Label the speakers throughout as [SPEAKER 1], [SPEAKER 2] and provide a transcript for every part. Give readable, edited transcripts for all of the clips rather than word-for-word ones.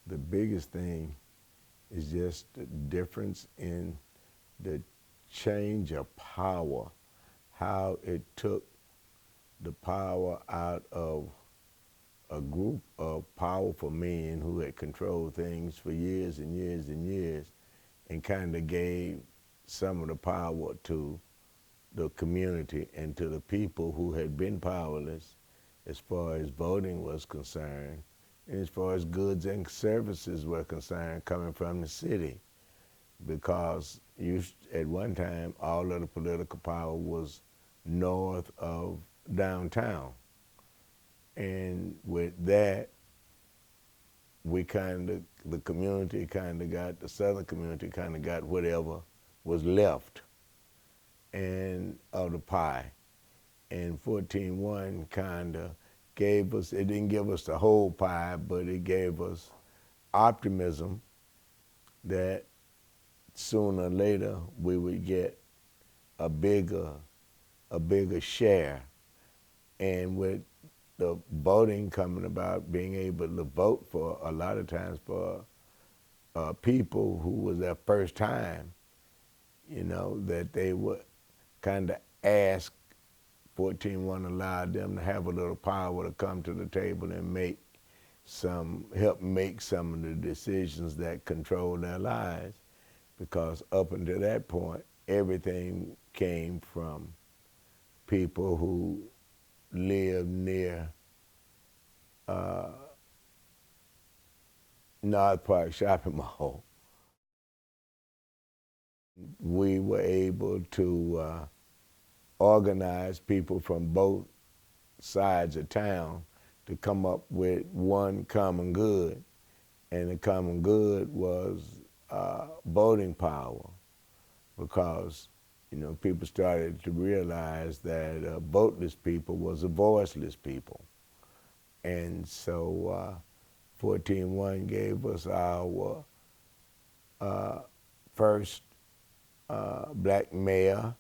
[SPEAKER 1] the biggest thing is just the difference in the change of power, how it took the power out of a group of powerful men who had controlled things for years and years and years, and kind of gave some of the power to the community and to the people who had been powerless as far as voting was concerned, and as far as goods and services were concerned coming from the city. Because at one time, all of the political power was north of downtown. And with that, the community kind of got, the southern community kind of got whatever was left and of the pie. And 14-1 kind of gave us, it didn't give us the whole pie, but it gave us optimism that sooner or later we would get a bigger share. And with the voting coming about, being able to vote for a lot of times for people who was their first time, that they would kind of ask. 14-1 allowed them to have a little power to come to the table and help make some of the decisions that control their lives. Because up until that point, everything came from people who lived near North Park Shopping Mall. We were able to organize people from both sides of town to come up with one common good. And the common good was voting power, because people started to realize that voteless people was a voiceless people. And so 14-1 gave us our first black mayor.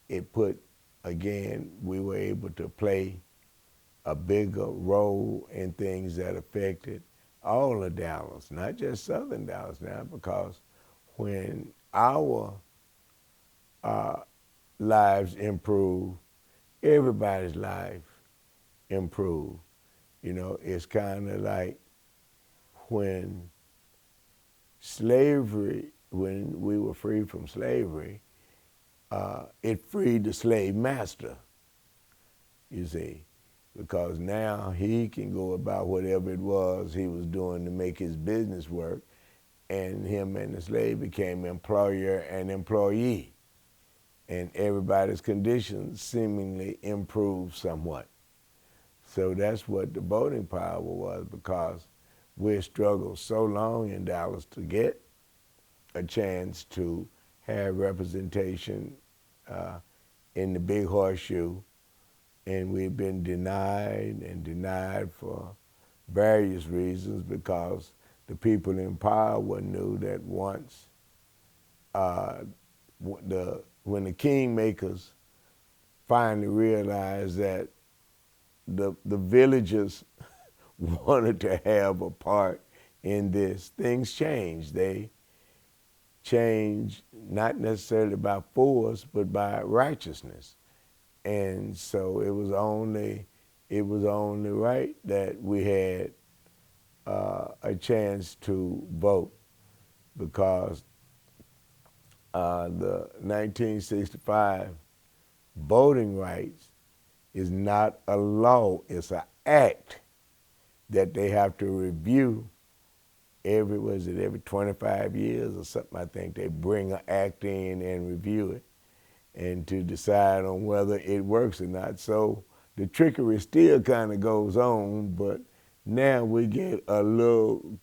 [SPEAKER 1] It put, again, we were able to play a bigger role in things that affected all of Dallas, not just Southern Dallas now, because when our lives improve, everybody's life improve. It's kind of like when we were free from slavery, it freed the slave master, you see, because now he can go about whatever it was he was doing to make his business work, and him and the slave became employer and employee, and everybody's conditions seemingly improved somewhat. So that's what the voting power was, because we struggled so long in Dallas to get a chance to have representation in the big horseshoe, and we've been denied and denied for various reasons, because the people in power knew that once when the kingmakers finally realized that the villagers wanted to have a part in this, things changed. They changed not necessarily by force, but by righteousness. And so it was only right that we had a chance to vote, because the 1965 voting rights is not a law, it's an act that they have to review every 25 years or something. I think they bring an act in and review it, and to decide on whether it works or not. So the trickery still kind of goes on, but now we get a little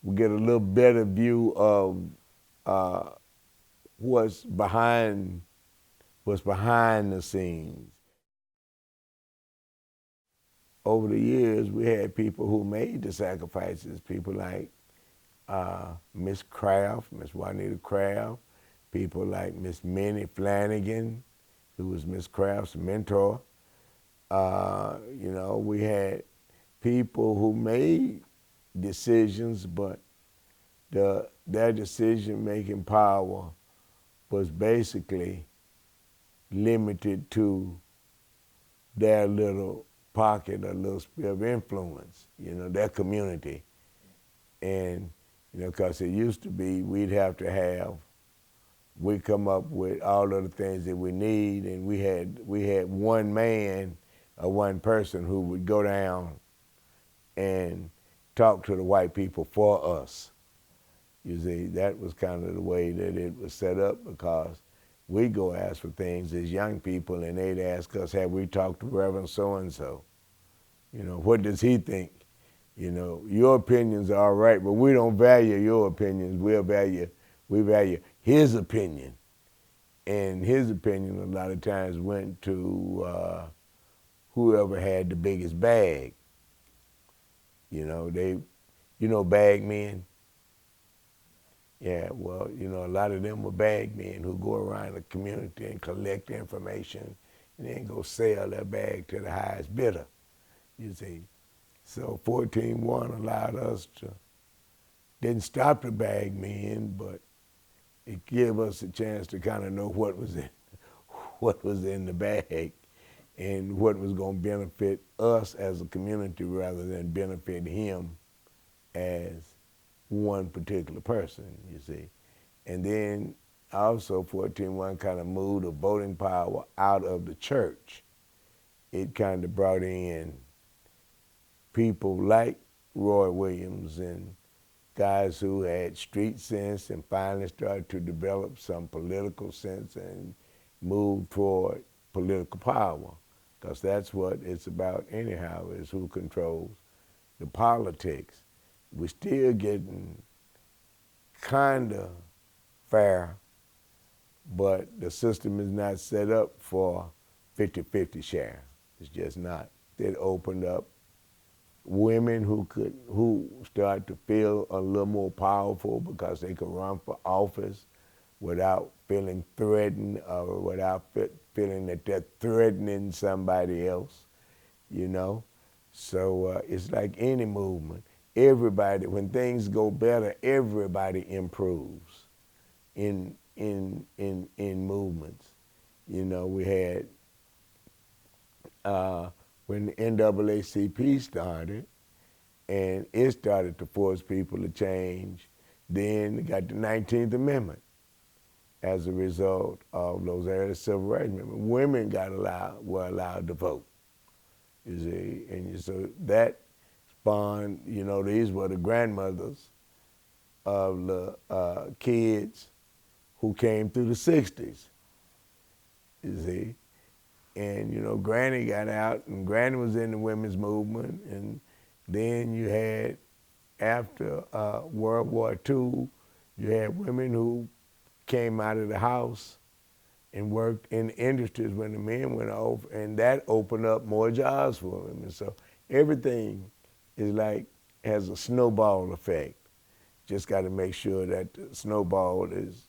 [SPEAKER 1] better view of what's behind the scenes. Over the years, we had people who made the sacrifices, people like Miss Craft, Miss Juanita Craft, people like Miss Minnie Flanagan, who was Miss Craft's mentor. We had people who made decisions, but their decision-making power was basically limited to their little pocket, a little sphere of influence, their community. And, because it used to be we'd come up with all of the things that we need, and we had one man or one person who would go down and talk to the white people for us. You see, that was kind of the way that it was set up, because we go ask for things as young people, and they'd ask us, have we talked to Reverend so-and-so? What does he think? Your opinions are all right, but we don't value your opinions. We value his opinion. And his opinion a lot of times went to whoever had the biggest bag. Bag men? Yeah, well, a lot of them were bag men who go around the community and collect information and then go sell their bag to the highest bidder, you see. So 14-1 allowed us to, didn't stop the bag men, but it gave us a chance to kind of know what was in the bag and what was going to benefit us as a community rather than benefit him as one particular person, you see. And then also 14-1 kind of moved the voting power out of the church. It kind of brought in people like Roy Williams and guys who had street sense and finally started to develop some political sense and move toward political power, because that's what it's about anyhow, is who controls the politics. We're still getting kind of fair, but the system is not set up for 50-50 share. It's just not. It opened up women who started to feel a little more powerful because they could run for office without feeling threatened or without feeling that they're threatening somebody else, So it's like any movement. Everybody, when things go better, everybody improves in movements. We had when the NAACP started, and it started to force people to change, then they got the 19th Amendment as a result of those early civil rights movements. Women were allowed to vote, you see, and so that spawned, these were the grandmothers of the kids who came through the 60s, you see. And, Granny got out, and Granny was in the women's movement, and then you had, after World War II, you had women who came out of the house and worked in industries when the men went off, and that opened up more jobs for women. So everything has a snowball effect. Just got to make sure that the snowball is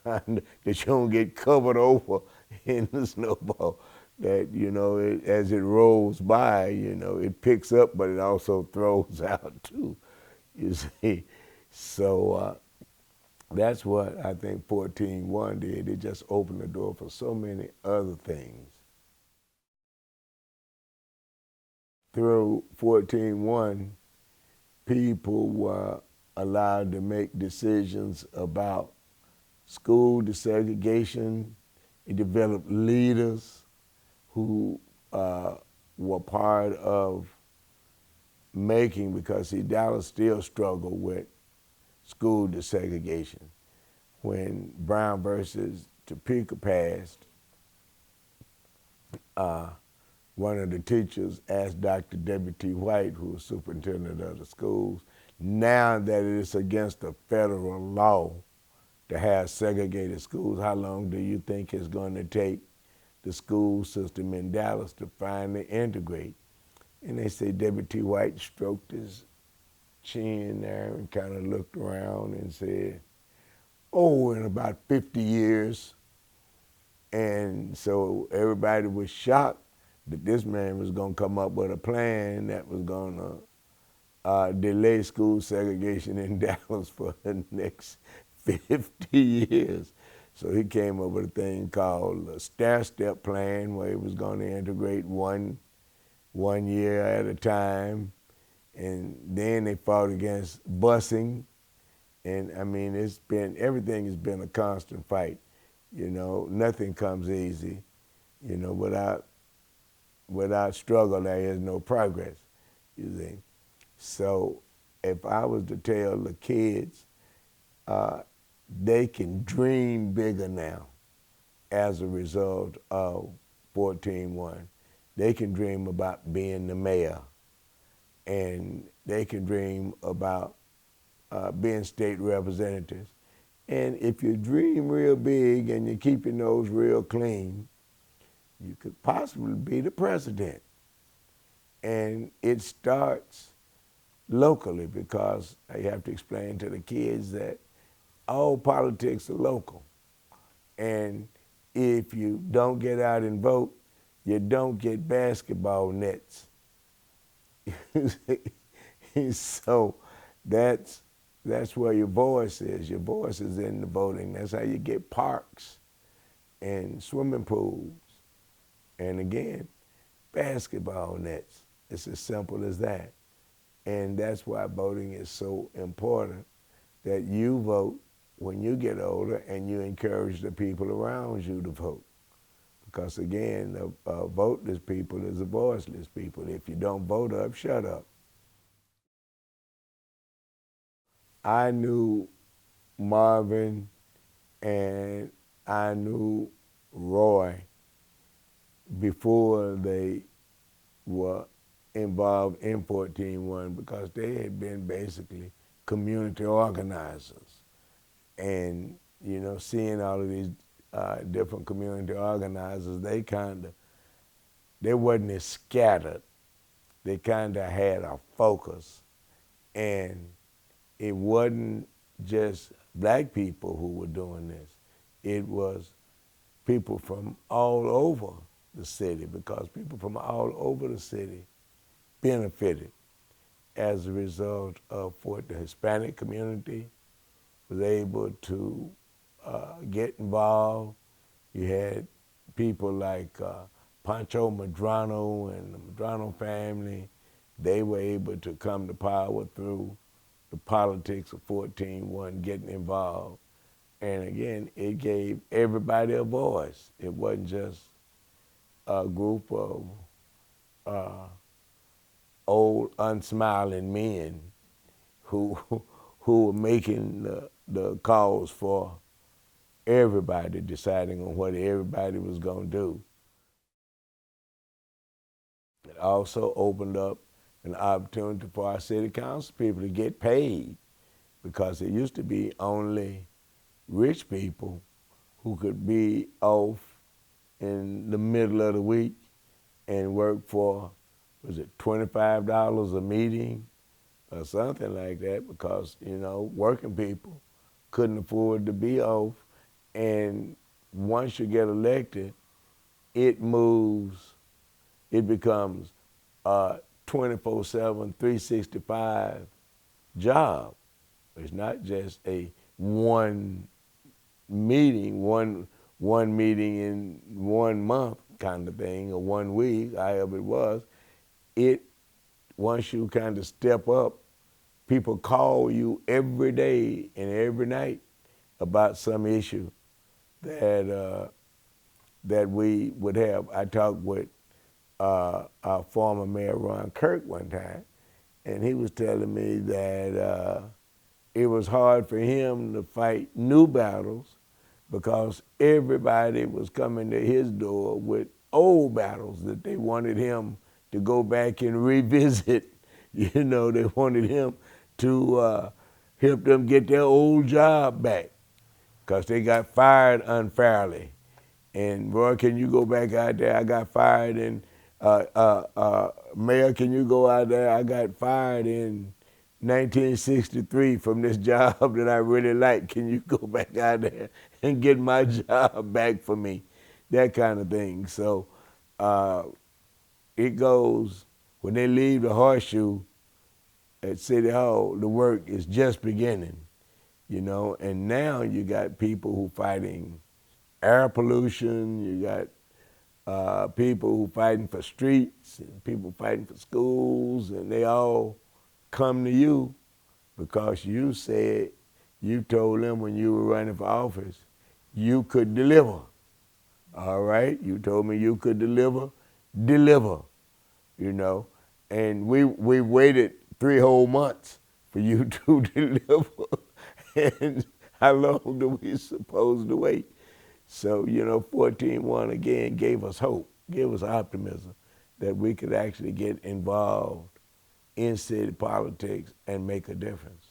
[SPEAKER 1] kind of, that you don't get covered over in the snowball. That, as it rolls by, it picks up, but it also throws out too, you see. So that's what I think 14-1 did. It just opened the door for so many other things. Through 14-1, people were allowed to make decisions about school desegregation. It developed leaders who were part of making, because Dallas still struggled with school desegregation. When Brown versus Topeka passed, one of the teachers asked Dr. W.T. White, who was superintendent of the schools, now that it is against the federal law to have segregated schools, how long do you think it's going to take the school system in Dallas to finally integrate? And they say W.T. White stroked his chin there and kind of looked around and said, oh, in about 50 years. And so everybody was shocked that this man was going to come up with a plan that was going to delay school segregation in Dallas for the next 50 years. So he came up with a thing called a stair-step plan where he was going to integrate one year at a time. And then they fought against busing. And I mean, everything has been a constant fight. You know, nothing comes easy. You know, without struggle, there is no progress, you see. So if I was to tell the kids, they can dream bigger now as a result of 14-1. They can dream about being the mayor, and they can dream about being state representatives. And if you dream real big and you're keeping those real clean, you could possibly be the president. And it starts locally, because I have to explain to the kids that all politics are local. And if you don't get out and vote, you don't get basketball nets. So that's where your voice is. Your voice is in the voting. That's how you get parks and swimming pools. And again, basketball nets. It's as simple as that. And that's why voting is so important, that you vote when you get older and you encourage the people around you to vote. Because again, a voteless people is a voiceless people. If you don't vote up, shut up. I knew Marvin and I knew Roy before they were involved in 14-1, because they had been basically community organizers. And, you know, seeing all of these different community organizers, they wasn't as scattered. They kind of had a focus. And it wasn't just black people who were doing this. It was people from all over the city, because people from all over the city benefited as a result of what the Hispanic community was able to get involved. You had people like Pancho Medrano and the Medrano family. They were able to come to power through the politics of 14-1, getting involved. And again, it gave everybody a voice. It wasn't just a group of old, unsmiling men who were making the calls for everybody, deciding on what everybody was going to do. It also opened up an opportunity for our city council people to get paid, because it used to be only rich people who could be off in the middle of the week and work for, was it $25 a meeting or something like that, because, you know, working people couldn't afford to be off. And once you get elected, it becomes a 24/7, 365 job. It's not just a one meeting in 1 month kind of thing, or 1 week, however it was. Once you kind of step up, people call you every day and every night about some issue that we would have. I talked with our former mayor, Ron Kirk, one time, and he was telling me that it was hard for him to fight new battles, because everybody was coming to his door with old battles that they wanted him to go back and revisit. You know, they wanted him to help them get their old job back, because they got fired unfairly. And Roy, can you go back out there? I got fired. And Mayor, can you go out there? I got fired in 1963 from this job that I really like. Can you go back out there and get my job back for me? That kind of thing. So it goes, when they leave the horseshoe at City Hall, the work is just beginning, you know, and now you got people who fighting air pollution, you got people who fighting for streets, and people fighting for schools, and they all come to you because you said, you told them when you were running for office, you could deliver. All right, you told me you could deliver, you know, and we waited 3 whole months for you to deliver, and how long do we supposed to wait? So, you know, 14-1 again gave us hope, gave us optimism that we could actually get involved in city politics and make a difference.